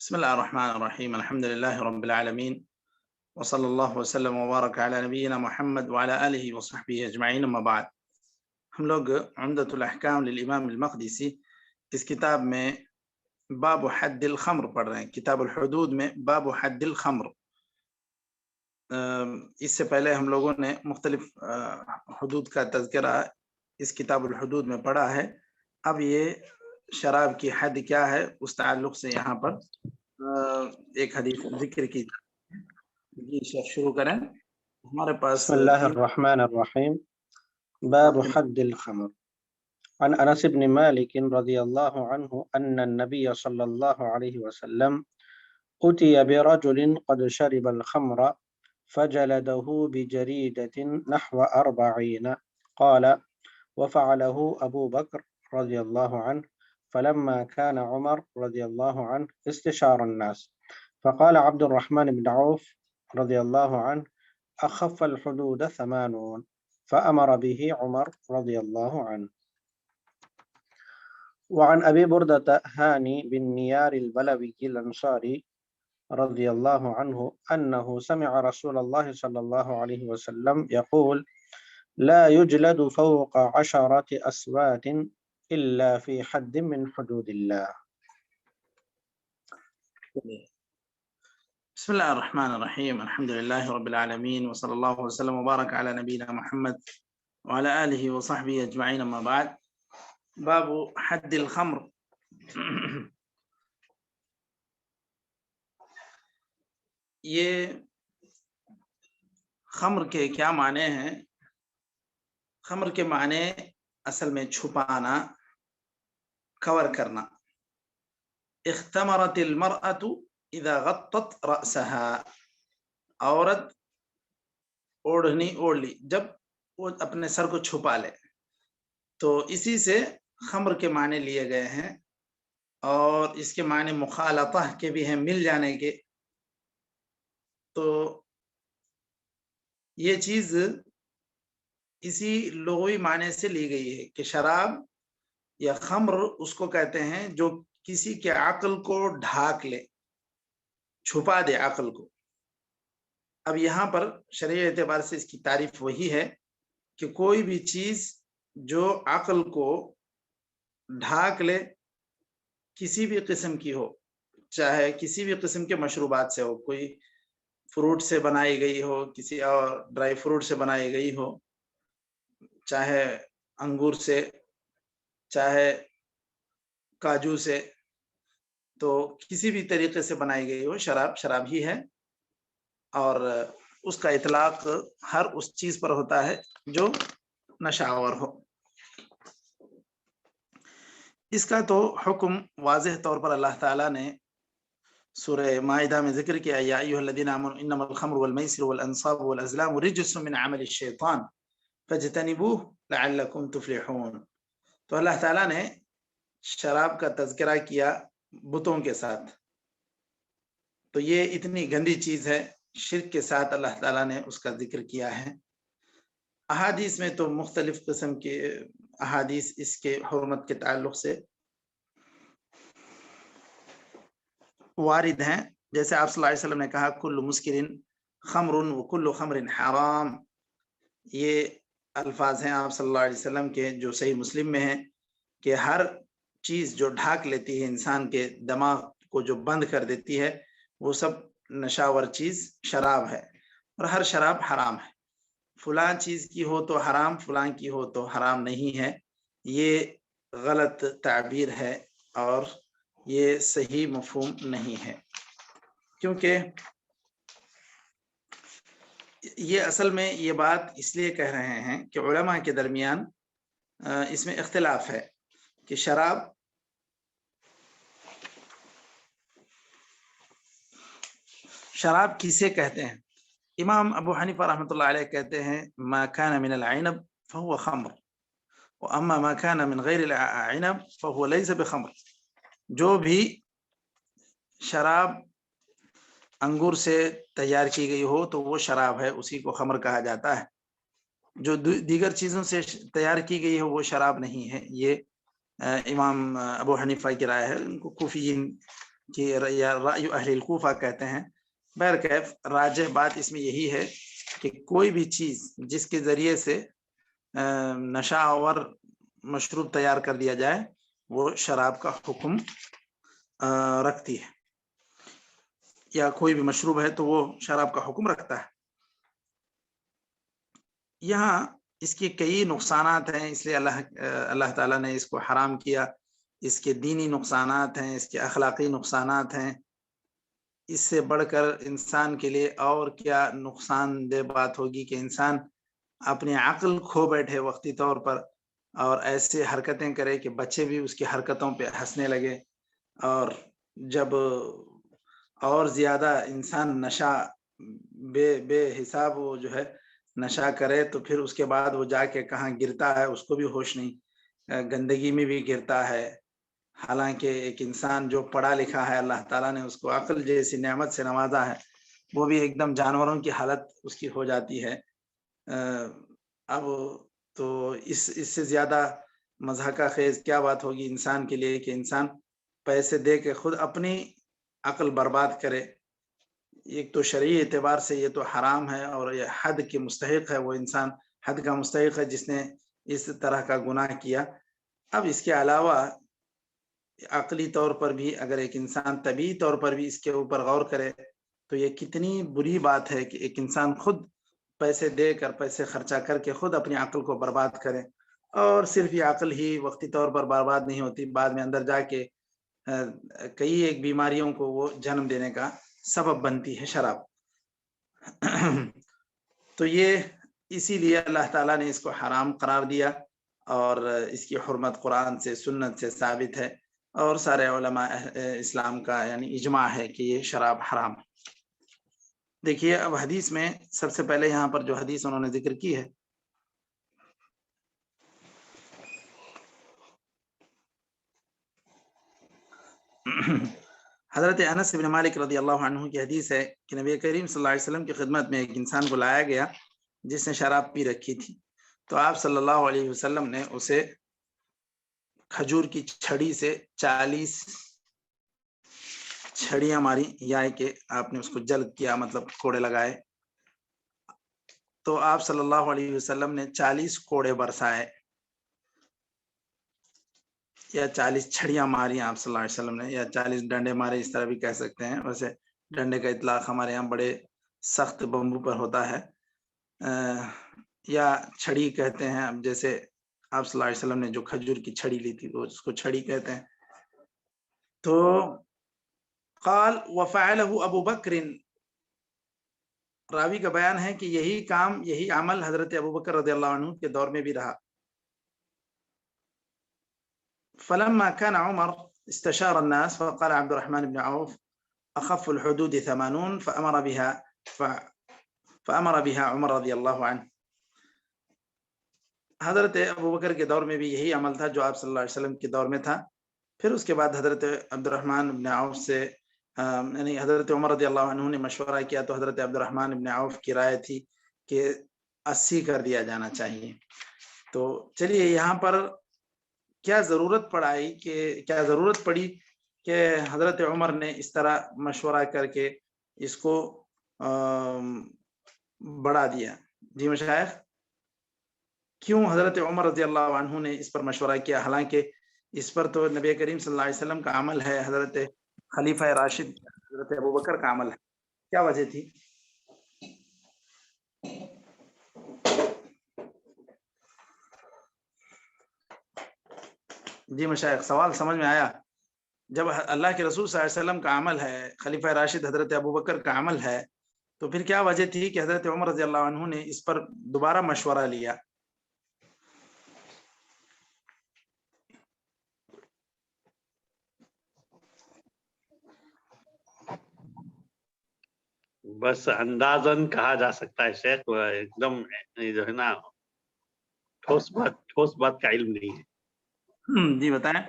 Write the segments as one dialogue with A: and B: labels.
A: بسم الله الرحمن الرحيم الحمد لله رب العالمين وصلى الله وسلم وبارك على نبينا محمد وعلى آله وصحبه أجمعين أما بعد ہم لوگ عمدۃ الاحکام للامام المقدسی اس کتاب میں باب حد الخمر پڑھ رہے ہیں. کتاب الحدود میں باب حد الخمر. اس سے پہلے ہم لوگوں نے مختلف حدود کا تذکرہ اس کتاب الحدود میں پڑھا ہے. اب یہ شراب کی حد کیا ہے اس تعلق سے یہاں پر ایک حدیث ذکر کی. جی شروع کریں. ہمارے پاس
B: بسم اللہ الرحمن الرحیم. باب حد الخمر. عن انس بن مالک رضی اللہ عنہ ان النبی صلی اللہ علیہ وسلم اتي برجل قد شرب الخمر فجلده بجريدة نحو 40 قال وفعله أبو بكر رضي الله عنه فلما كان عمر رضي الله عنه استشار الناس فقال عبد الرحمن بن عوف رضي الله عنه أخف الحدود 80 فأمر به عمر رضي الله عنه. وعن أبي بردة هاني بن نيار البلوي الأنصاري رضي الله عنه أنه سمع رسول الله صلى الله عليه وسلم يقول لا يجلد فوق 10 أسوات إلا في حد من حدود الله.
A: بسم الله الرحمن الرحيم الحمد لله رب العالمين وصلى الله وسلم وبارك على نبينا محمد وعلى آله وصحبه أجمعين أما بعد. باب حد الخمر. یہ خمر کے کیا معنی ہیں؟ خمر کے معنی اصل میں چھپانا، کور کرنا. اختمرت المرأة اذا غطت رأسها. عورت اوڑھنی اوڑھ لی جب وہ اپنے سر کو چھپا لے. تو اسی سے خمر کے معنی لیے گئے ہیں، اور اس کے معنی مخالطہ کے بھی ہیں، مل جانے کے. تو یہ چیز اسی لغوی معنی سے لی گئی ہے کہ شراب یا خمر اس کو کہتے ہیں جو کسی کے عقل کو ڈھاک لے، چھپا دے عقل کو. اب یہاں پر شرعی اعتبار سے اس کی تعریف وہی ہے کہ کوئی بھی چیز جو عقل کو ڈھاک لے، کسی بھی قسم کی ہو، چاہے کسی بھی قسم کے مشروبات سے ہو، کوئی فروٹ سے بنائی گئی ہو، کسی اور ڈرائی فروٹ سے بنائی گئی ہو، چاہے انگور سے، چاہے کاجو سے، تو کسی بھی طریقے سے بنائی گئی ہو، شراب شراب ہی ہے. اور اس کا اطلاق ہر اس چیز پر ہوتا ہے جو نشہ-آور ہو. اس کا تو حکم واضح طور پر اللہ تعالیٰ نے سورہ مائدہ میں ذکر کیا، یا ایھا الذین آمنوا انما الخمر والمیسر والانصاب والازلام رجس من عمل الشیطان فاجتنبوہ لعلکم تفلحون. تو اللہ تعالیٰ نے شراب کا تذکرہ کیا بتوں کے ساتھ. تو یہ اتنی گندی چیز ہے، شرک کے ساتھ اللہ تعالیٰ نے اس کا ذکر کیا ہے. احادیث میں تو مختلف قسم کے احادیث اس کے حرمت کے تعلق سے وارد ہیں. جیسے آپ صلی اللہ علیہ وسلم نے کہا کل مسکرن خمر وکل خمر حرام. یہ الفاظ ہیں آپ صلی اللہ علیہ وسلم کے جو صحیح مسلم میں ہیں کہ ہر چیز جو ڈھاک لیتی ہے انسان کے دماغ کو، جو بند کر دیتی ہے، وہ سب نشاور چیز شراب ہے، اور ہر شراب حرام ہے. فلاں چیز کی ہو تو حرام، فلاں کی ہو تو حرام نہیں ہے. یہ غلط تعبیر ہے اور یہ صحیح مفہوم نہیں ہے، کیونکہ یہ اصل میں یہ بات اس لیے کہہ رہے ہیں کہ علماء کے درمیان اس میں اختلاف ہے کہ شراب کسے کہتے ہیں. امام ابو حنیفہ رحمۃ اللہ علیہ کہتے ہیں ما كان من العنب فهو خمر واما ما كان من غیر العنب فهو ليس بخمر. جو بھی شراب انگور سے تیار کی گئی ہو تو وہ شراب ہے، اسی کو خمر کہا جاتا ہے. جو دیگر چیزوں سے تیار کی گئی ہو وہ شراب نہیں ہے. یہ امام ابو حنیفہ کی رائے ہے. ان کو کوفیین کہ یا رأی اہل الکوفہ کہتے ہیں. بہرکیف راجح بات اس میں یہی ہے کہ کوئی بھی چیز جس کے ذریعے سے نشہ آور مشروب تیار کر دیا جائے وہ شراب کا حکم رکھتی ہے، یا کوئی بھی مشروب ہے تو وہ شراب کا حکم رکھتا ہے. یہاں اس کے کئی نقصانات ہیں، اس لیے اللہ تعالیٰ نے اس کو حرام کیا. اس کے دینی نقصانات ہیں، اس کے اخلاقی نقصانات ہیں. اس سے بڑھ کر انسان کے لیے اور کیا نقصان دہ بات ہوگی کہ انسان اپنی عقل کھو بیٹھے وقتی طور پر اور ایسے حرکتیں کرے کہ بچے بھی اس کی حرکتوں پہ ہنسنے لگے. اور جب اور زیادہ انسان نشہ بے حساب وہ جو ہے نشہ کرے تو پھر اس کے بعد وہ جا کے کہاں گرتا ہے اس کو بھی ہوش نہیں، گندگی میں بھی گرتا ہے. حالانکہ ایک انسان جو پڑھا لکھا ہے، اللہ تعالیٰ نے اس کو عقل جیسی نعمت سے نوازا ہے، وہ بھی ایک دم جانوروں کی حالت اس کی ہو جاتی ہے. اب تو اس سے زیادہ مضحکہ خیز کیا بات ہوگی انسان کے لیے کہ انسان پیسے دے کے خود اپنی عقل برباد کرے. ایک تو شرعی اعتبار سے یہ تو حرام ہے اور یہ حد کے مستحق ہے، وہ انسان حد کا مستحق ہے جس نے اس طرح کا گناہ کیا. اب اس کے علاوہ عقلی طور پر بھی اگر ایک انسان طبیعی طور پر بھی اس کے اوپر غور کرے تو یہ کتنی بری بات ہے کہ ایک انسان خود پیسے دے کر پیسے خرچہ کر کے خود اپنی عقل کو برباد کرے. اور صرف یہ عقل ہی وقتی طور پر برباد نہیں ہوتی، بعد میں اندر جا کے کئی ایک بیماریوں کو وہ جنم دینے کا سبب بنتی ہے شراب. تو یہ اسی لیے اللہ تعالیٰ نے اس کو حرام قرار دیا اور اس کی حرمت قرآن سے سنت سے ثابت ہے اور سارے علماء اسلام کا یعنی اجماع ہے کہ یہ شراب حرام ہے. دیکھیے اب حدیث میں سب سے پہلے یہاں پر جو حدیث انہوں نے ذکر کی ہے حضرت انس بن مالک رضی اللہ عنہ کی حدیث ہے کہ نبی کریم صلی اللہ علیہ وسلم کی خدمت میں ایک انسان کو لایا گیا جس نے شراب پی رکھی تھی، تو آپ صلی اللہ علیہ وسلم نے اسے کھجور کی چھڑی سے 40 چھڑیاں ماری، یا کہ آپ نے اس کو جلد کیا، مطلب کوڑے لگائے. تو آپ صلی اللہ علیہ وسلم نے 40 کوڑے برسائے یا 40 چھڑیاں ماری آپ صلی اللہ علیہ وسلم نے، یا 40 ڈنڈے مارے، اس طرح بھی کہہ سکتے ہیں. ویسے ڈنڈے کا اطلاق ہمارے یہاں بڑے سخت بمبو پر ہوتا ہے، یا چھڑی کہتے ہیں. اب جیسے آپ صلی اللہ علیہ وسلم نے جو کھجور کی چھڑی لی تھی وہ اس کو چھڑی کہتے ہیں. تو قال وفعله ابو بکر، راوی کا بیان ہے کہ یہی کام یہی عمل حضرت ابو بکر رضی اللہ عنہ کے دور میں بھی رہا. فلما كان عمر استشار الناس فقال عبد الرحمن بن عوف اخف الحدود 80 فامر بها عمر رضی اللہ عنہ. حضرت ابو بکر کے دور میں بھی یہی عمل تھا جو آپ صلی اللہ علیہ وسلم کے دور میں تھا. پھر اس کے بعد حضرت عبد الرحمن بن عوف سے یعنی حضرت عمر رضی اللہ عنہ نے مشورہ کیا تو حضرت عبد الرحمن بن عوف کی رائے تھی کہ 80 کر دیا جانا چاہیے. تو چلیے یہاں پر کیا ضرورت پڑی کہ حضرت عمر نے اس طرح مشورہ کر کے اس کو بڑھا دیا؟ جی مشائخ، کیوں حضرت عمر رضی اللہ عنہ نے اس پر مشورہ کیا، حالانکہ اس پر تو نبی کریم صلی اللہ علیہ وسلم کا عمل ہے، حضرت خلیفہ راشد حضرت ابو بکر کا عمل ہے؟ کیا وجہ تھی؟ جی مشائخ، سوال سمجھ میں آیا؟ جب اللہ کے رسول صلی اللہ علیہ وسلم کا عمل ہے، خلیفہ راشد حضرت ابو بکر کا عمل ہے، تو پھر کیا وجہ تھی کہ حضرت عمر رضی اللہ عنہ نے اس پر دوبارہ مشورہ لیا؟
C: بس اندازن کہا جا سکتا ہے شیخ، ایک دم جو ہے نا ٹھوس بات کا علم نہیں ہے.
A: جی بتائیں.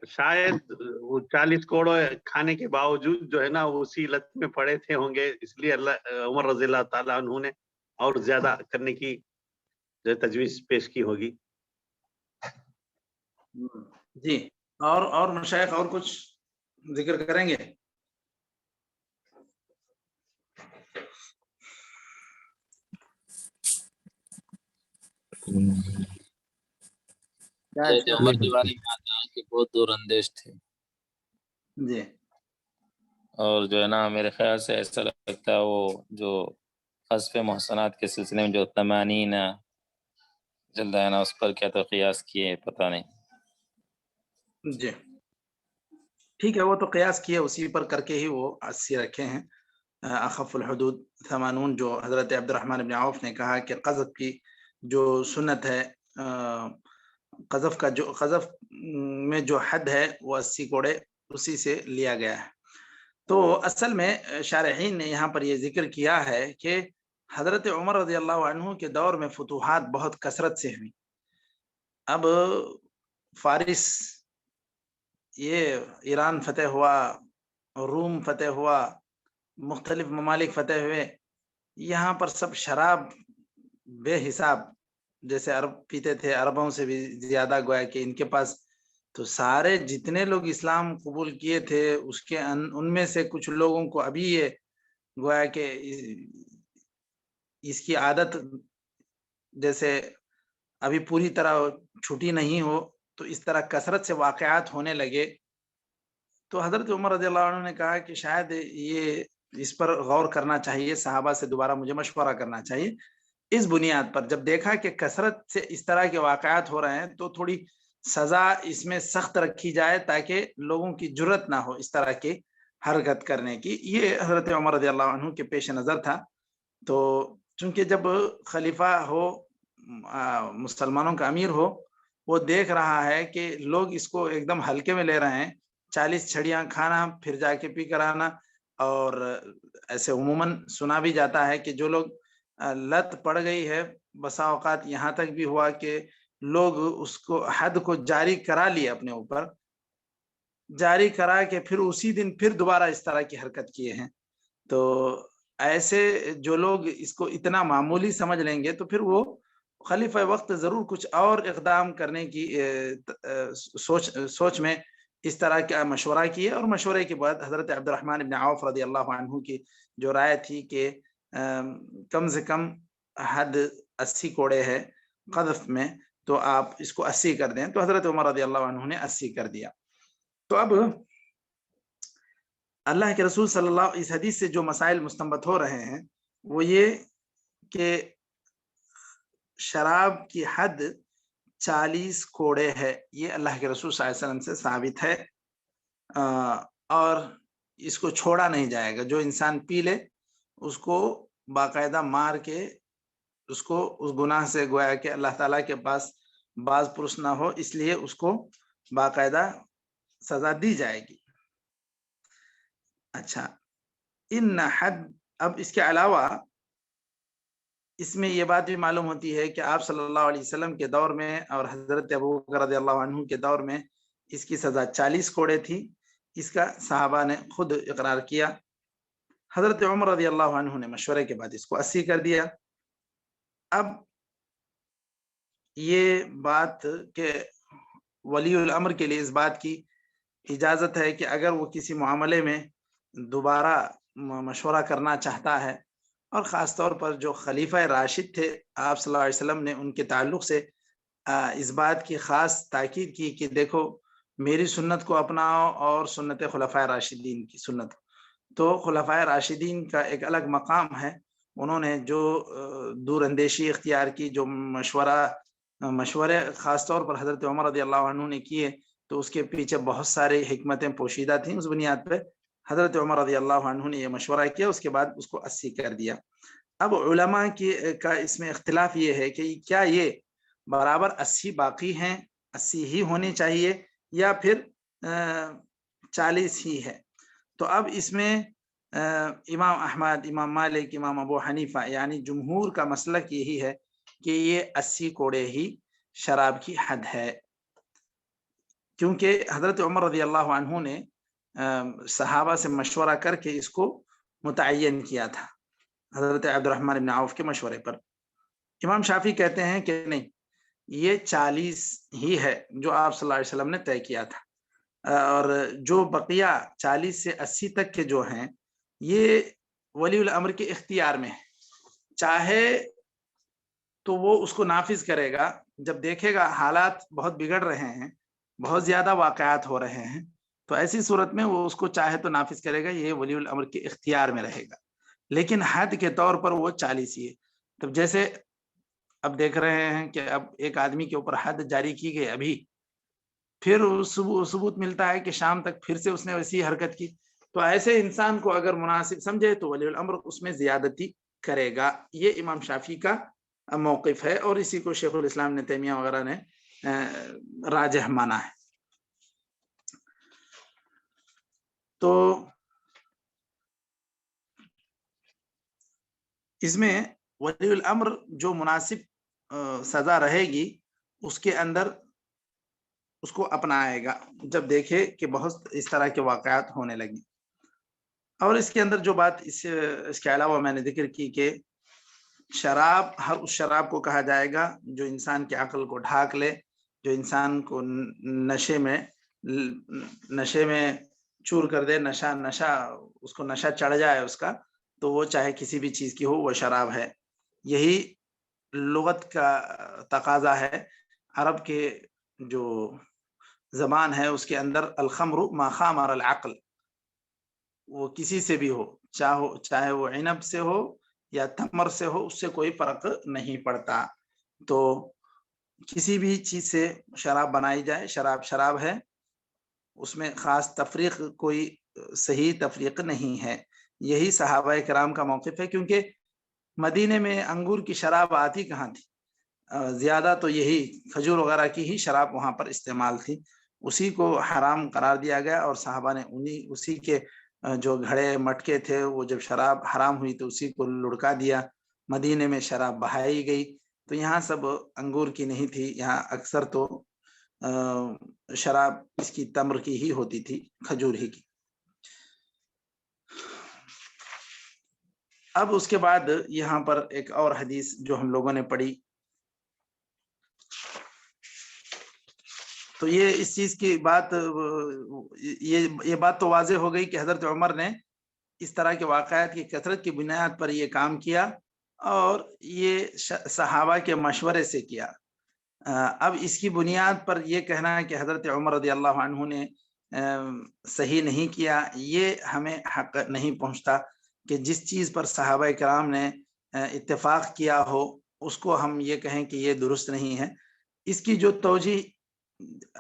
C: شاید وہ 40 کوڑے کھانے کے باوجود جو ہے نا وہ اسی لت میں پڑے تھے ہوں گے، اس لیے عمر رضی اللہ تعالیٰ عنہ نے اور زیادہ کرنے کی جو تجویز پیش کی ہوگی.
A: جی اور مشائخ اور کچھ ذکر کریں گے؟
D: حضرت عمر کے بارے میں آتا ہے کہ بہت دور اندیش تھے،
A: جی
D: اور جو ہے نا میرے خیال سے ایسا لگتا ہے وہ جو قذف محسنات کے سلسلے میں جو 80 جلد ہے نا، اس پر کیا تو قیاس کیے پتہ نہیں۔
A: جی ٹھیک ہے، وہ تو قیاس کیا اسی پر کر کے ہی وہ 80 رکھے ہیں۔ اخف الحدود 80 جو حضرت عبد الرحمن بن عوف نے کہا کہ قذف کی جو سنت ہے، قذف میں جو حد ہے وہ 80 کوڑے اسی سے لیا گیا ہے۔ تو اصل میں شارحین نے یہاں پر یہ ذکر کیا ہے کہ حضرت عمر رضی اللہ عنہ کے دور میں فتوحات بہت کثرت سے ہوئی۔ اب فارس، یہ ایران فتح ہوا، روم فتح ہوا، مختلف ممالک فتح ہوئے، یہاں پر سب شراب بے حساب، جیسے عرب پیتے تھے، عربوں سے بھی زیادہ گویا کہ ان کے پاس، تو سارے جتنے لوگ اسلام قبول کیے تھے اس کے ان میں سے کچھ لوگوں کو ابھی یہ گویا کہ اس کی عادت جیسے ابھی پوری طرح چھٹی نہیں ہو، تو اس طرح کثرت سے واقعات ہونے لگے۔ تو حضرت عمر رضی اللہ عنہ نے کہا کہ شاید یہ اس پر غور کرنا چاہیے، صحابہ سے دوبارہ مجھے مشورہ کرنا چاہیے۔ اس بنیاد پر جب دیکھا کہ کثرت سے اس طرح کے واقعات ہو رہے ہیں تو تھوڑی سزا اس میں سخت رکھی جائے تاکہ لوگوں کی جرت نہ ہو اس طرح کی حرکت کرنے کی۔ یہ حضرت عمر رضی اللہ عنہ کے پیش نظر تھا۔ تو چونکہ جب خلیفہ ہو، مسلمانوں کا امیر ہو، وہ دیکھ رہا ہے کہ لوگ اس کو ایک دم ہلکے میں لے رہے ہیں، 40 چھڑیاں کھانا پھر جا کے پی کر آنا، اور ایسے عموماً سنا بھی جاتا ہے کہ جو لوگ لت پڑ گئی ہے، بسا اوقات یہاں تک بھی ہوا کہ لوگ اس کو حد کو جاری کرا لیے، اپنے اوپر جاری کرا کے پھر اسی دن پھر دوبارہ اس طرح کی حرکت کیے ہیں۔ تو ایسے جو لوگ اس کو اتنا معمولی سمجھ لیں گے تو پھر وہ خلیفہ وقت ضرور کچھ اور اقدام کرنے کی سوچ میں اس طرح کا مشورہ کیے، اور مشورے کے بعد حضرت عبد الرحمن بن عوف رضی اللہ عنہ کی جو رائے تھی کہ کم سے کم حد 80 کوڑے ہے قذف میں، تو آپ اس کو 80 کر دیں، تو حضرت عمر رضی اللہ عنہ نے 80 کر دیا۔ تو اب اللہ کے رسول صلی اللہ اس حدیث سے جو مسائل مستنبط ہو رہے ہیں وہ یہ کہ شراب کی حد 40 کوڑے ہے، یہ اللہ کے رسول صلی اللہ علیہ وسلم سے ثابت ہے، اور اس کو چھوڑا نہیں جائے گا۔ جو انسان پی لے اس کو باقاعدہ مار کے اس کو اس گناہ سے گویا کہ اللہ تعالیٰ کے پاس باز پرس نہ ہو، اس لیے اس کو باقاعدہ سزا دی جائے گی۔ اچھا، ان حد، اب اس کے علاوہ اس میں یہ بات بھی معلوم ہوتی ہے کہ آپ صلی اللہ علیہ وسلم کے دور میں اور حضرت ابوبکر رضی اللہ عنہ کے دور میں اس کی سزا 40 کوڑے تھی۔ اس کا صحابہ نے خود اقرار کیا۔ حضرت عمر رضی اللہ عنہ نے مشورے کے بعد اس کو 80 کر دیا۔ اب یہ بات کہ ولی الامر کے لیے اس بات کی اجازت ہے کہ اگر وہ کسی معاملے میں دوبارہ مشورہ کرنا چاہتا ہے، اور خاص طور پر جو خلیفہ راشد تھے آپ صلی اللہ علیہ وسلم نے ان کے تعلق سے اس بات کی خاص تاکید کی کہ دیکھو میری سنت کو اپناؤ اور سنت خلفائے راشدین کی سنت۔ تو خلفائے راشدین کا ایک الگ مقام ہے، انہوں نے جو دور اندیشی اختیار کی، جو مشورے خاص طور پر حضرت عمر رضی اللہ عنہ نے کیے، تو اس کے پیچھے بہت سارے حکمتیں پوشیدہ تھیں۔ اس بنیاد پہ حضرت عمر رضی اللہ عنہ نے یہ مشورہ کیا، اس کے بعد اس کو 80 کر دیا۔ اب علماء کا اس میں اختلاف یہ ہے کہ کیا یہ برابر 80 باقی ہیں، 80 ہی ہونی چاہیے، یا پھر 40 ہی ہے؟ تو اب اس میں امام احمد، امام مالک، امام ابو حنیفہ یعنی جمہور کا مسلک یہی ہے کہ یہ 80 کوڑے ہی شراب کی حد ہے، کیونکہ حضرت عمر رضی اللہ عنہ نے صحابہ سے مشورہ کر کے اس کو متعین کیا تھا، حضرت عبد الرحمن بن عوف کے مشورے پر۔ امام شافعی کہتے ہیں کہ نہیں، یہ 40 ہی ہے جو آپ صلی اللہ علیہ وسلم نے طے کیا تھا، اور جو بقیہ 40 سے 80 تک کے جو ہیں یہ ولی الامر کے اختیار میں ہے، چاہے تو وہ اس کو نافذ کرے گا جب دیکھے گا حالات بہت بگڑ رہے ہیں، بہت زیادہ واقعات ہو رہے ہیں، تو ایسی صورت میں وہ اس کو چاہے تو نافذ کرے گا، یہ ولی الامر کے اختیار میں رہے گا، لیکن حد کے طور پر وہ 40 ہی ہے۔ تو جیسے اب دیکھ رہے ہیں کہ اب ایک آدمی کے اوپر حد جاری کی گئی، ابھی پھر ثبوت ملتا ہے کہ شام تک پھر سے اس نے ویسی حرکت کی، تو ایسے انسان کو اگر مناسب سمجھے تو ولی الامر اس میں زیادتی کرے گا۔ یہ امام شافعی کا موقف ہے، اور اسی کو شیخ الاسلام نے تیمیہ وغیرہ نے راجح مانا ہے۔ تو اس میں ولی الامر جو مناسب سزا رہے گی اس کے اندر اس کو اپنائے گا جب دیکھے کہ بہت اس طرح کے واقعات ہونے لگے۔ اور اس کے اندر جو بات اس کے علاوہ میں نے ذکر کی کہ شراب، ہر اس شراب کو کہا جائے گا جو انسان کی عقل کو ڈھاک لے، جو انسان کو نشے میں چور کر دے، نشہ اس کو نشہ چڑھ جائے اس کا، تو وہ چاہے کسی بھی چیز کی ہو وہ شراب ہے۔ یہی لغت کا تقاضا ہے، عرب کے جو زبان ہے اس کے اندر الخمر ما خامر العقل، وہ کسی سے بھی ہو، چاہے وہ عنب سے ہو یا تمر سے ہو، اس سے کوئی فرق نہیں پڑتا۔ تو کسی بھی چیز سے شراب بنائی جائے، شراب ہے، اس میں خاص تفریق، کوئی صحیح تفریق نہیں ہے۔ یہی صحابہ کرام کا موقف ہے، کیونکہ مدینے میں انگور کی شراب آتی کہاں تھی؟ زیادہ تو یہی کھجور وغیرہ کی ہی شراب وہاں پر استعمال تھی، اسی کو حرام قرار دیا گیا، اور صحابہ نے اسی کے جو گھڑے مٹکے تھے، وہ جب شراب حرام ہوئی تو اسی کو لڑکا دیا، مدینے میں شراب بہائی گئی۔ تو یہاں سب انگور کی نہیں تھی، یہاں اکثر تو شراب اس کی تمر کی ہی ہوتی تھی، کھجور ہی کی۔ اب اس کے بعد یہاں پر ایک اور حدیث جو ہم لوگوں نے پڑھی، تو یہ اس چیز کی بات، یہ بات تو واضح ہو گئی کہ حضرت عمر نے اس طرح کے واقعات کی کثرت کی بنیاد پر یہ کام کیا، اور یہ صحابہ کے مشورے سے کیا۔ اب اس کی بنیاد پر یہ کہنا ہے کہ حضرت عمر رضی اللہ عنہ نے صحیح نہیں کیا، یہ ہمیں حق نہیں پہنچتا کہ جس چیز پر صحابہ کرام نے اتفاق کیا ہو اس کو ہم یہ کہیں کہ یہ درست نہیں ہے۔ اس کی جو توجیہ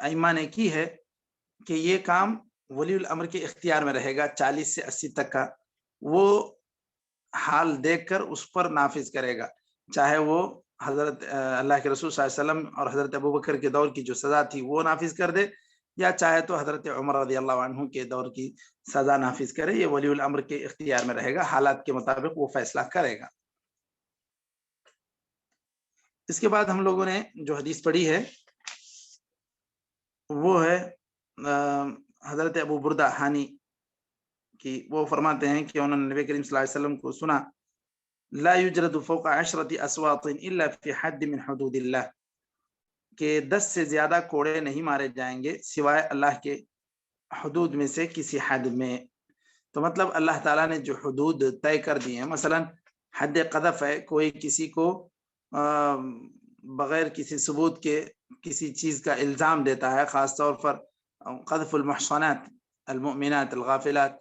A: ائمہ نے کی ہے کہ یہ کام ولی الامر کے اختیار میں رہے گا، 40 سے 80 تک کا وہ حال دیکھ کر اس پر نافذ کرے گا، چاہے وہ حضرت اللہ کے رسول صلی اللہ علیہ وسلم اور حضرت ابوبکر کے دور کی جو سزا تھی وہ نافذ کر دے، یا چاہے تو حضرت عمر رضی اللہ عنہ کے دور کی سزا نافذ کرے، یہ ولی الامر کے اختیار میں رہے گا، حالات کے مطابق وہ فیصلہ کرے گا۔ اس کے بعد ہم لوگوں نے جو حدیث پڑھی ہے وہ ہے حضرت ابو بردہ حانی کی، وہ فرماتے ہیں کہ انہوں نے نبی کریم صلی اللہ علیہ وسلم کو سنا، لا یجرد فوق 10 اصوات الا فی حد من حدود اللہ، کہ 10 سے زیادہ کوڑے نہیں مارے جائیں گے سوائے اللہ کے حدود میں سے کسی حد میں۔ تو مطلب اللہ تعالیٰ نے جو حدود طے کر دی ہیں، مثلا حد قذف ہے، کوئی کسی کو بغیر کسی ثبوت کے کسی چیز کا الزام دیتا ہے، خاص طور پر قذف المحصنات المؤمنات الغافلات،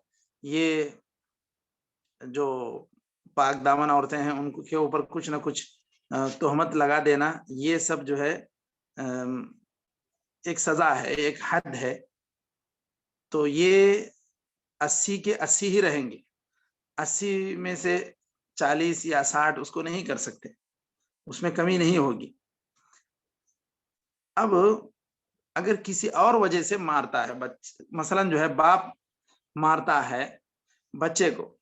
A: یہ جو پاک دامن عورتیں ہیں ان کے اوپر کچھ نہ کچھ تہمت لگا دینا، یہ سب جو ہے ایک سزا ہے، ایک حد ہے۔ تو یہ 80 کے 80 ہی رہیں گے، 80 میں سے 40 یا 60 اس کو نہیں کر سکتے، اس میں کمی نہیں ہوگی۔ اب اگر کسی اور وجہ سے مارتا ہے، مثلا جو ہے باپ مارتا ہے بچے کو،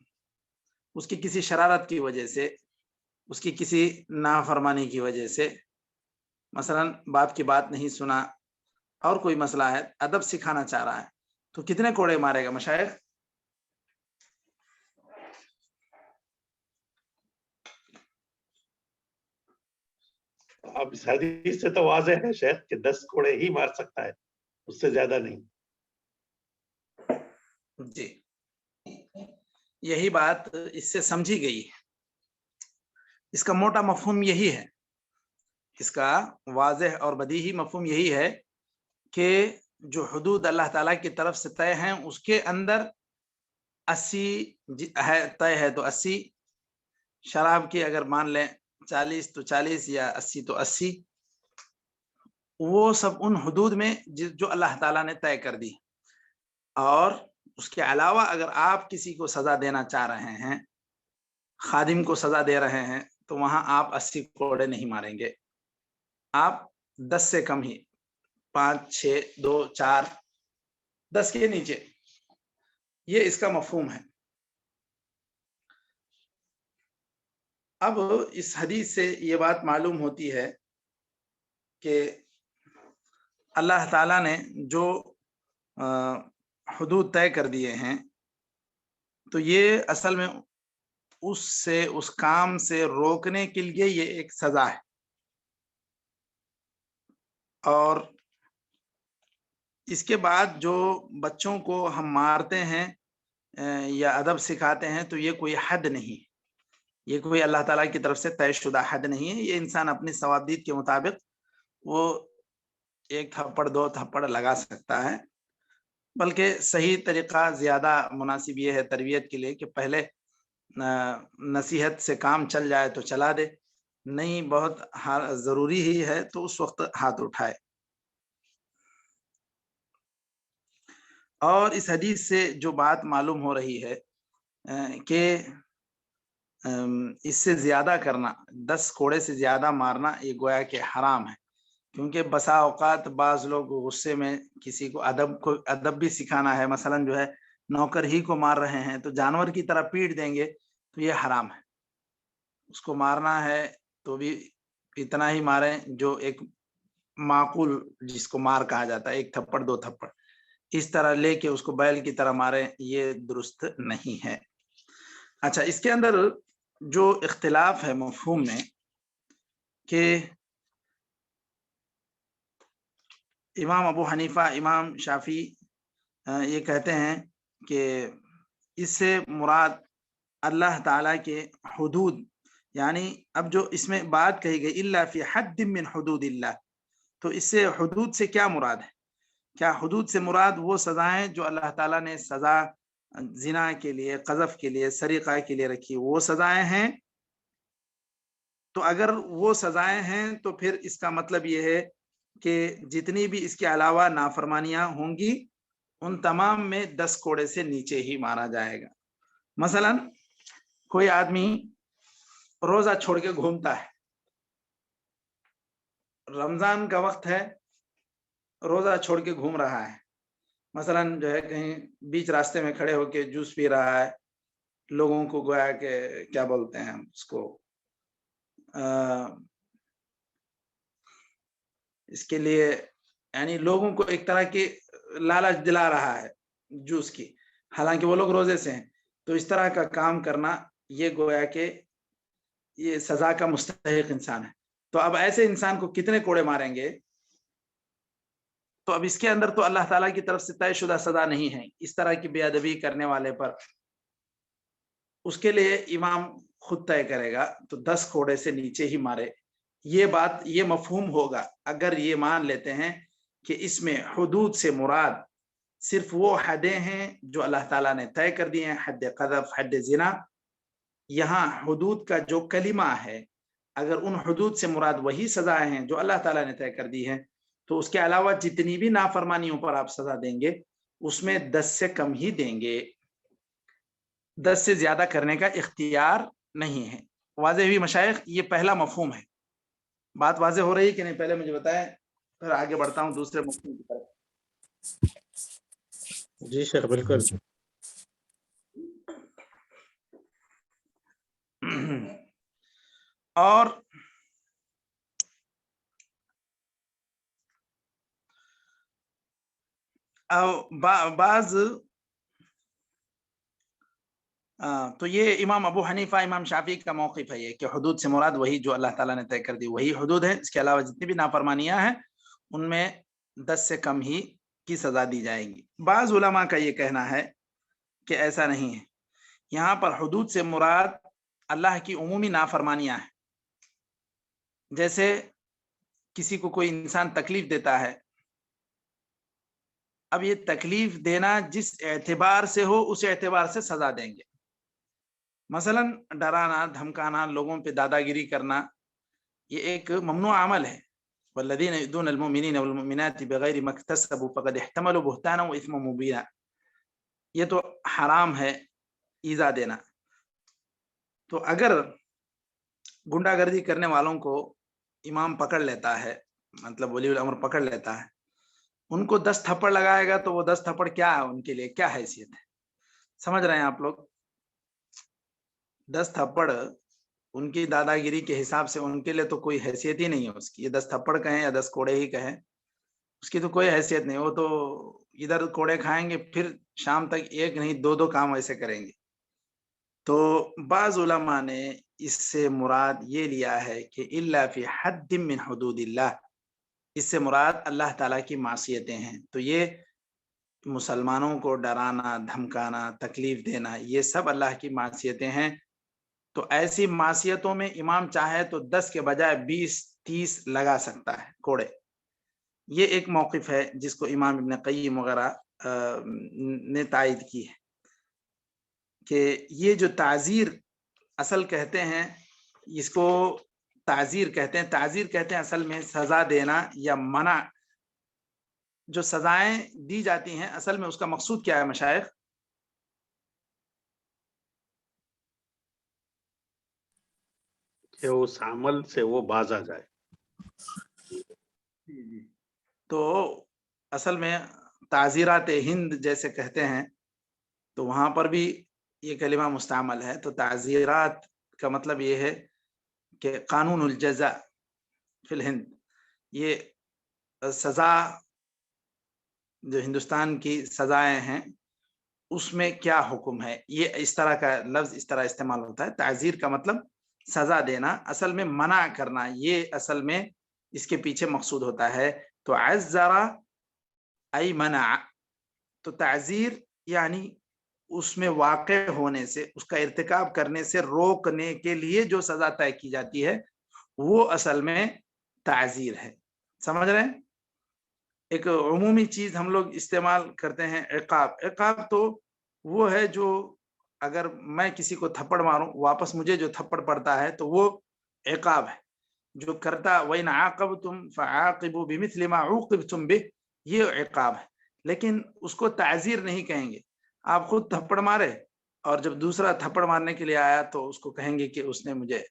A: اس کی کسی شرارت کی وجہ سے، اس کی کسی نافرمانی کی وجہ سے، مثلا باپ کی بات نہیں سنا، اور کوئی مسئلہ ہے، ادب سکھانا چاہ رہا ہے، تو کتنے کوڑے مارے گا مشائخ؟
C: اب اس حدیث سے تو واضح ہے شیخ کہ 10 کوڑے ہی مار سکتا ہے، اس سے زیادہ نہیں.
A: جی یہی بات اس سے سمجھی گئی ہے. اس کا موٹا مفہوم یہی ہے، اس کا واضح اور بدیہی مفہوم یہی ہے کہ جو حدود اللہ تعالیٰ کی طرف سے طے ہیں اس کے اندر 80 طے ہے تو 80، شراب کی اگر مان لیں 40 تو 40 یا 80 تو 80، وہ سب ان حدود میں جو اللہ تعالیٰ نے طے کر دی. اور اس کے علاوہ اگر آپ کسی کو سزا دینا چاہ رہے ہیں، خادم کو سزا دے رہے ہیں، تو وہاں آپ 80 کوڑے نہیں ماریں گے، آپ 10 سے کم ہی، 5 6 2 4 10 کے نیچے. یہ اس کا مفہوم ہے. اب اس حدیث سے یہ بات معلوم ہوتی ہے کہ اللہ تعالیٰ نے جو حدود طے کر دیے ہیں تو یہ اصل میں اس کام سے روکنے کے لیے یہ ایک سزا ہے. اور اس کے بعد جو بچوں کو ہم مارتے ہیں یا ادب سکھاتے ہیں تو یہ کوئی حد نہیں، یہ کوئی اللہ تعالیٰ کی طرف سے طے شدہ حد نہیں ہے. یہ انسان اپنی ثوابدید کے مطابق وہ 1 تھپڑ 2 تھپڑ لگا سکتا ہے. بلکہ صحیح طریقہ زیادہ مناسب یہ ہے تربیت کے لیے کہ پہلے نصیحت سے کام چل جائے تو چلا دے، نہیں بہت ضروری ہی ہے تو اس وقت ہاتھ اٹھائے. اور اس حدیث سے جو بات معلوم ہو رہی ہے کہ اس سے زیادہ کرنا، 10 کوڑے سے زیادہ مارنا، یہ گویا کہ حرام ہے. کیونکہ بسا اوقات بعض لوگ غصے میں کسی کو ادب بھی سکھانا ہے، مثلا جو ہے نوکر ہی کو مار رہے ہیں تو جانور کی طرح پیٹ دیں گے تو یہ حرام ہے. اس کو مارنا ہے تو بھی اتنا ہی ماریں جو ایک معقول، جس کو مار کہا جاتا ہے، 1 تھپڑ 2 تھپڑ. اس طرح لے کے اس کو بیل کی طرح ماریں، یہ درست نہیں ہے. اچھا، اس کے اندر جو اختلاف ہے مفہوم میں کہ امام ابو حنیفہ، امام شافعی یہ کہتے ہیں کہ اس سے مراد اللہ تعالیٰ کے حدود، یعنی اب جو اس میں بات کہی گئی الا فی حد من حدود اللہ، تو اس سے حدود سے کیا مراد ہے؟ کیا حدود سے مراد وہ سزائیں جو اللہ تعالیٰ نے سزا زنا کے لیے، قذف کے لیے، سرقہ کے لیے رکھی، وہ سزائیں ہیں؟ تو اگر وہ سزائیں ہیں تو پھر اس کا مطلب یہ ہے کہ جتنی بھی اس کے علاوہ نافرمانیاں ہوں گی ان تمام میں 10 کوڑے سے نیچے ہی مارا جائے گا. مثلا کوئی آدمی روزہ چھوڑ کے گھومتا ہے، رمضان کا وقت ہے، روزہ چھوڑ کے گھوم رہا ہے، مثلا جو ہے کہیں بیچ راستے میں کھڑے ہو کے جوس پی رہا ہے، لوگوں کو گویا کہ کیا بولتے ہیں اس کو، اس کے لیے یعنی لوگوں کو ایک طرح کی لالچ دلا رہا ہے جوس کی، حالانکہ وہ لوگ روزے سے ہیں. تو اس طرح کا کام کرنا یہ گویا کہ یہ سزا کا مستحق انسان ہے. تو اب ایسے انسان کو کتنے کوڑے ماریں گے؟ تو اب اس کے اندر تو اللہ تعالیٰ کی طرف سے طے شدہ سزا نہیں ہے اس طرح کی بے ادبی کرنے والے پر. اس کے لیے امام خود طے کرے گا تو 10 کوڑے سے نیچے ہی مارے. یہ بات، یہ مفہوم ہوگا اگر یہ مان لیتے ہیں کہ اس میں حدود سے مراد صرف وہ حدیں ہیں جو اللہ تعالیٰ نے طے کر دی ہیں، حد قذف، حد زنا. یہاں حدود کا جو کلمہ ہے، اگر ان حدود سے مراد وہی سزائیں ہیں جو اللہ تعالیٰ نے طے کر دی ہیں تو اس کے علاوہ جتنی بھی نافرمانیوں پر آپ سزا دیں گے اس میں 10 سے کم ہی دیں گے، 10 سے زیادہ کرنے کا اختیار نہیں ہے. واضح ہوئی مشائخ؟ یہ پہلا مفہوم ہے. بات واضح ہو رہی ہے کہ نہیں؟ پہلے مجھے بتائیں، پھر آگے بڑھتا ہوں دوسرے مفہوم کی طرف.
B: جی شیخ بالکل.
A: اور بعض تو یہ امام ابو حنیفہ امام شافعی کا موقف ہے یہ کہ حدود سے مراد وہی جو اللہ تعالیٰ نے طے کر دی وہی حدود ہے، اس کے علاوہ جتنی بھی نافرمانیاں ہیں ان میں 10 سے کم ہی کی سزا دی جائے گی۔ بعض علماء کا یہ کہنا ہے کہ ایسا نہیں ہے، یہاں پر حدود سے مراد اللہ کی عمومی نافرمانیاں ہیں، جیسے کسی کو کوئی انسان تکلیف دیتا ہے، اب یہ تکلیف دینا جس اعتبار سے ہو اس اعتبار سے سزا دیں گے۔ مثلا ڈرانا، دھمکانا، لوگوں پہ دادا گیری کرنا، یہ ایک ممنوع عمل ہے۔ والذین یؤذون المؤمنین والمؤمنات بغیر ما اکتسبوا فقد احتملوا بہتانا واثما مبینا، یہ تو حرام ہے ایذا دینا۔ تو اگر گنڈا گردی کرنے والوں کو امام پکڑ لیتا ہے، مطلب ولی الامر پکڑ لیتا ہے، ان کو 10 تھپڑ لگائے گا تو وہ 10 تھپڑ کیا ہے ان کے لیے، کیا حیثیت ہے؟ سمجھ رہے ہیں آپ لوگ؟ 10 تھپڑ ان کی دادا گیری کے حساب سے ان کے لیے تو کوئی حیثیت ہی نہیں ہے اس کی، یہ 10 تھپڑ کہیں یا 10 کوڑے ہی کہیں، اس کی تو کوئی حیثیت نہیں، وہ تو ادھر کوڑے کھائیں گے پھر شام تک ایک نہیں 2 کام ایسے کریں گے۔ تو بعض علماء نے اس سے مراد یہ لیا ہے کہ الا فی حد من حدود اللہ، اس سے مراد اللہ تعالیٰ کی معصیتیں ہیں۔ تو یہ مسلمانوں کو ڈرانا، دھمکانا، تکلیف دینا، یہ سب اللہ کی معصیتیں ہیں۔ تو ایسی معصیتوں میں امام چاہے تو 10 کے بجائے 20-30 لگا سکتا ہے کوڑے۔ یہ ایک موقف ہے جس کو امام ابن قیم وغیرہ نے تائید کی ہے کہ یہ جو تعزیر اصل کہتے ہیں، اس کو تعزیر کہتے ہیں۔ تعزیر کہتے ہیں اصل میں سزا دینا یا منع، جو سزائیں دی جاتی ہیں اصل میں اس کا مقصود کیا ہے مشائخ؟
C: کہ اس عمل سے وہ باز آ جائے۔
A: تو اصل میں تعزیرات ہند جیسے کہتے ہیں تو وہاں پر بھی یہ کلمہ مستعمل ہے۔ تو تعزیرات کا مطلب یہ ہے کہ قانون الجزا فی الہند، یہ سزا جو ہندوستان کی سزائیں ہیں اس میں کیا حکم ہے، یہ اس طرح کا لفظ اس طرح استعمال ہوتا ہے۔ تعزیر کا مطلب سزا دینا، اصل میں منع کرنا، یہ اصل میں اس کے پیچھے مقصود ہوتا ہے۔ تو عزر ای منع، تو تعزیر یعنی اس میں واقع ہونے سے، اس کا ارتکاب کرنے سے روکنے کے لیے جو سزا طے کی جاتی ہے وہ اصل میں تعزیر ہے۔ سمجھ رہے ہیں؟ ایک عمومی چیز ہم لوگ استعمال کرتے ہیں عقاب۔ عقاب تو وہ ہے جو اگر میں کسی کو تھپڑ ماروں واپس مجھے جو تھپڑ پڑتا ہے تو وہ عقاب ہے جو کرتا۔ وَإِنْ عَاقَبْتُمْ فَعَاقِبُوا بِمِثْلِ مَا عُوقِبْتُمْ بِهِ، یہ عقاب ہے، لیکن اس کو تعزیر نہیں کہیں گے۔ آپ خود تھپڑ مارے اور جب دوسرا تھپڑ مارنے کے لیے آیا تو اس کو کہیں گے کہ اس نے مجھے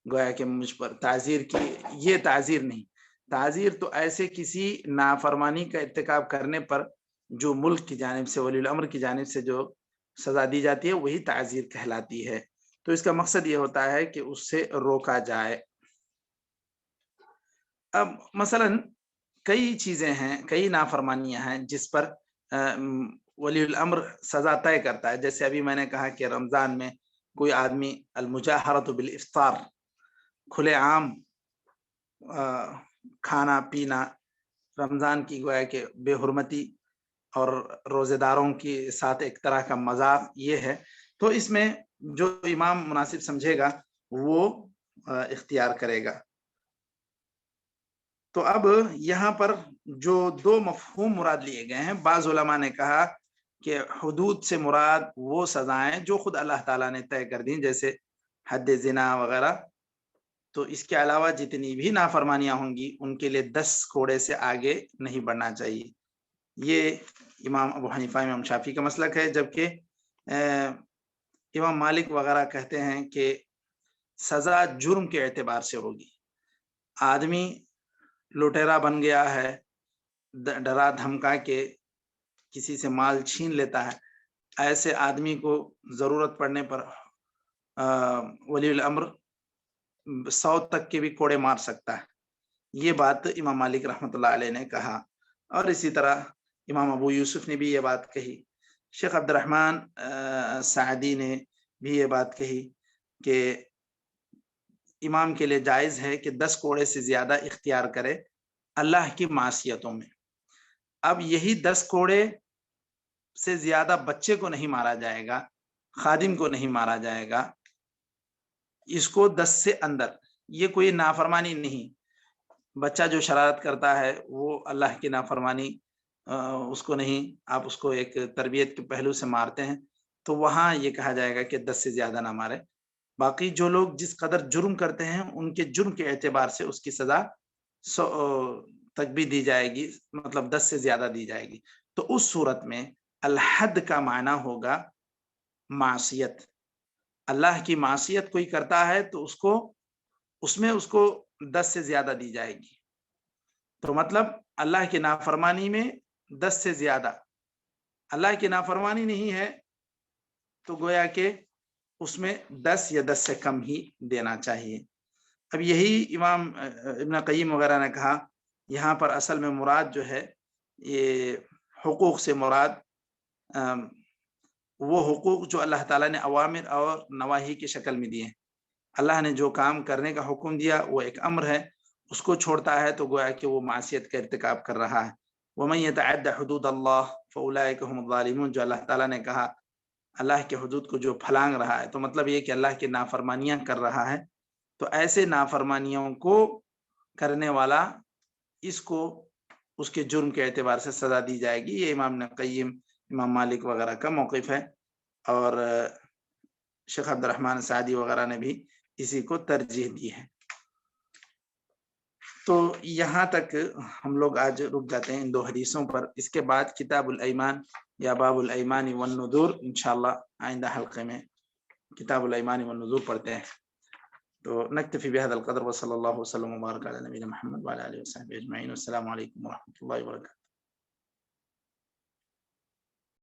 A: گویا کہ مجھ پر تعزیر کی، یہ تعزیر نہیں۔ تعزیر تو ایسے کسی نافرمانی کا ارتکاب کرنے پر جو ملک کی جانب سے، ولی الامر کی جانب سے جو سزا دی جاتی ہے وہی تعزیر کہلاتی ہے۔ تو اس کا مقصد یہ ہوتا ہے کہ اس سے روکا جائے۔ اب مثلا کئی چیزیں ہیں، کئی نافرمانیاں ہیں جس پر ولی الامر سزا طے کرتا ہے۔ جیسے ابھی میں نے کہا کہ رمضان میں کوئی آدمی المجاہرۃ بالافطار، کھلے عام کھانا پینا، رمضان کی گویا کہ بے حرمتی اور روزے داروں کے ساتھ ایک طرح کا مذاق، یہ ہے۔ تو اس میں جو امام مناسب سمجھے گا وہ اختیار کرے گا۔ تو اب یہاں پر جو 2 مفہوم مراد لیے گئے ہیں، بعض علماء نے کہا کہ حدود سے مراد وہ سزائیں جو خود اللہ تعالیٰ نے طے کر دیں، جیسے حد زنا وغیرہ۔ تو اس کے علاوہ جتنی بھی نافرمانیاں ہوں گی ان کے لیے 10 کوڑے سے آگے نہیں بڑھنا چاہیے۔ یہ امام ابو حنیفہ امام شافعی کا مسلک ہے، جبکہ امام مالک وغیرہ کہتے ہیں کہ سزا جرم کے اعتبار سے ہوگی۔ آدمی لوٹیرا بن گیا ہے، ڈرا دھمکا کے کسی سے مال چھین لیتا ہے، ایسے آدمی کو ضرورت پڑنے پر ولی الامر 100 تک کے بھی کوڑے مار سکتا ہے۔ یہ بات امام مالک رحمۃ اللہ علیہ نے کہا، اور اسی طرح امام ابو یوسف نے بھی یہ بات کہی۔ شیخ عبد الرحمن سعدی نے بھی یہ بات کہی کہ امام کے لیے جائز ہے کہ 10 کوڑے سے زیادہ اختیار کرے اللہ کی معصیتوں میں۔ اب یہی 10 کوڑے سے زیادہ بچے کو نہیں مارا جائے گا، خادم کو نہیں مارا جائے گا، اس کو 10 سے اندر۔ یہ کوئی نافرمانی نہیں، بچہ جو شرارت کرتا ہے وہ اللہ کی نافرمانی اس کو نہیں، آپ اس کو ایک تربیت کے پہلو سے مارتے ہیں تو وہاں یہ کہا جائے گا کہ 10 سے زیادہ نہ مارے۔ باقی جو لوگ جس قدر جرم کرتے ہیں ان کے جرم کے اعتبار سے اس کی سزا 100 تک بھی دی جائے گی، مطلب 10 سے زیادہ دی جائے گی۔ تو اس صورت میں الحد کا معنی ہوگا معصیت۔ اللہ کی معصیت کوئی کرتا ہے تو اس میں اس کو 10 سے زیادہ دی جائے گی۔ تو مطلب اللہ کی نافرمانی میں 10 سے زیادہ، اللہ کی نافرمانی نہیں ہے تو گویا کہ اس میں 10 یا 10 سے کم ہی دینا چاہیے۔ اب یہی امام ابن قیم وغیرہ نے کہا یہاں پر اصل میں مراد جو ہے یہ حقوق سے مراد وہ حقوق جو اللہ تعالیٰ نے اوامر اور نواہی کی شکل میں دیے ہیں۔ اللہ نے جو کام کرنے کا حکم دیا وہ ایک امر ہے، اس کو چھوڑتا ہے تو گویا کہ وہ معصیت کا ارتکاب کر رہا ہے۔ وَمَن يَتَعَدَّ حُدُودَ اللَّهِ فَأُولَٰئِكَ هُمُ الظَّالِمُونَ، جو اللہ تعالیٰ نے کہا اللہ کے حدود کو جو پھلانگ رہا ہے تو مطلب یہ کہ اللہ کی نافرمانیاں کر رہا ہے، تو ایسے نافرمانیوں کو کرنے والا اس کو اس کے جرم کے اعتبار سے سزا دی جائے گی۔ یہ امام قیم، امام مالک وغیرہ کا موقف ہے، اور شیخ عبد الرحمن سعدی وغیرہ نے بھی اسی کو ترجیح دی ہے۔ تو یہاں تک ہم لوگ آج رک جاتے ہیں ان 2 حدیثوں پر۔ اس کے بعد کتاب الایمان یا باب الایمان والنذور انشاءاللہ آئندہ حلقے میں کتاب الایمان والنذور پڑھتے ہیں۔ تو نکتفی بهذا القدر وصلی اللہ وسلم وبارک علی نبینا محمد وعلی آلہ وصحبہ اجمعین۔ السلام علیکم ورحمۃ اللہ وبرکاتہ۔